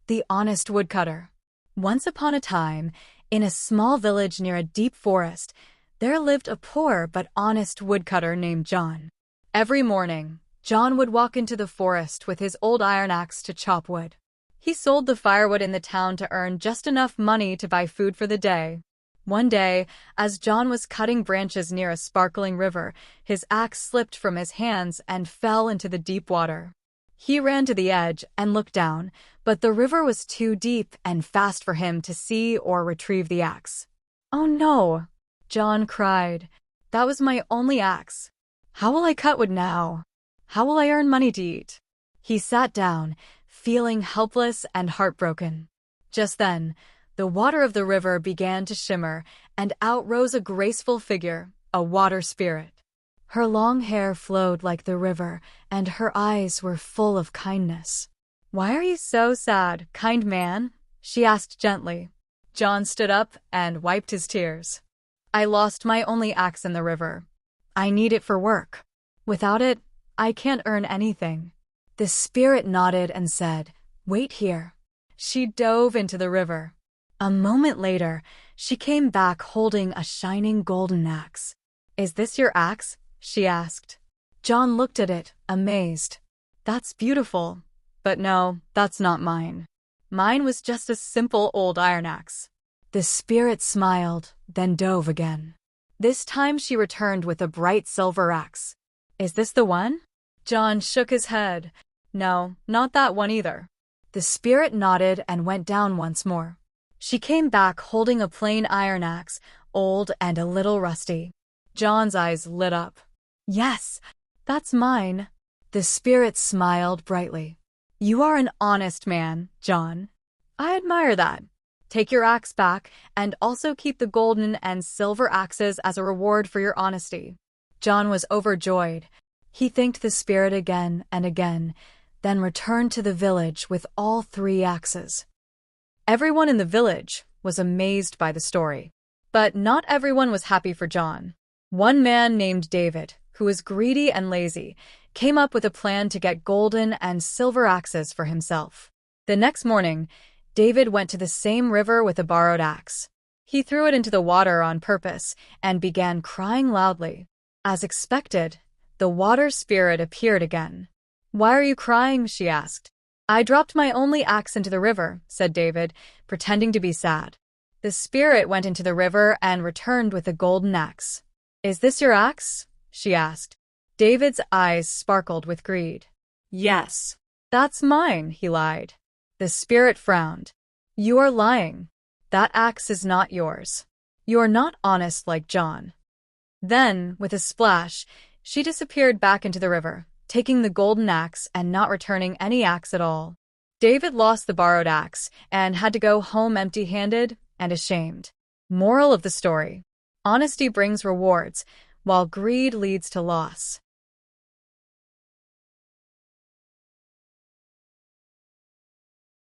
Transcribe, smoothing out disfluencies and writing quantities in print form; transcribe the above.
The Honest Woodcutter. Once upon a time, in a small village near a deep forest, there lived a poor but honest woodcutter named John. Every morning, John would walk into the forest with his old iron axe to chop wood. He sold the firewood in the town to earn just enough money to buy food for the day. One day, as John was cutting branches near a sparkling river, his axe slipped from his hands and fell into the deep water. He ran to the edge and looked down, but the river was too deep and fast for him to see or retrieve the axe. "Oh no!" John cried. "That was my only axe. How will I cut wood now? How will I earn money to eat?" He sat down, feeling helpless and heartbroken. Just then, the water of the river began to shimmer, and out rose a graceful figure, a water spirit. Her long hair flowed like the river, and her eyes were full of kindness. "Why are you so sad, kind man?" she asked gently. John stood up and wiped his tears. "I lost my only axe in the river. I need it for work. Without it, I can't earn anything." The spirit nodded and said, "Wait here." She dove into the river. A moment later, she came back holding a shining golden axe. "Is this your axe?" she asked. John looked at it, amazed. "That's beautiful. But no, that's not mine. Mine was just a simple old iron axe." The spirit smiled, then dove again. This time she returned with a bright silver axe. "Is this the one?" John shook his head. "No, not that one either." The spirit nodded and went down once more. She came back holding a plain iron axe, old and a little rusty. John's eyes lit up. "Yes, that's mine." The spirit smiled brightly. "You are an honest man, John. I admire that. Take your axe back and also keep the golden and silver axes as a reward for your honesty." John was overjoyed. He thanked the spirit again and again, then returned to the village with all 3 axes. Everyone in the village was amazed by the story. But not everyone was happy for John. One man named David, who was greedy and lazy, came up with a plan to get golden and silver axes for himself. The next morning, David went to the same river with a borrowed axe. He threw it into the water on purpose and began crying loudly. As expected, the water spirit appeared again. "Why are you crying?" she asked. "I dropped my only axe into the river," said David, pretending to be sad. The spirit went into the river and returned with a golden axe. "Is this your axe?" she asked. David's eyes sparkled with greed. "Yes." "That's mine," he lied. The spirit frowned. "You are lying. That axe is not yours. You are not honest like John." Then, with a splash, she disappeared back into the river, taking the golden axe and not returning any axe at all. David lost the borrowed axe and had to go home empty-handed and ashamed. Moral of the story: honesty brings rewards, while greed leads to loss.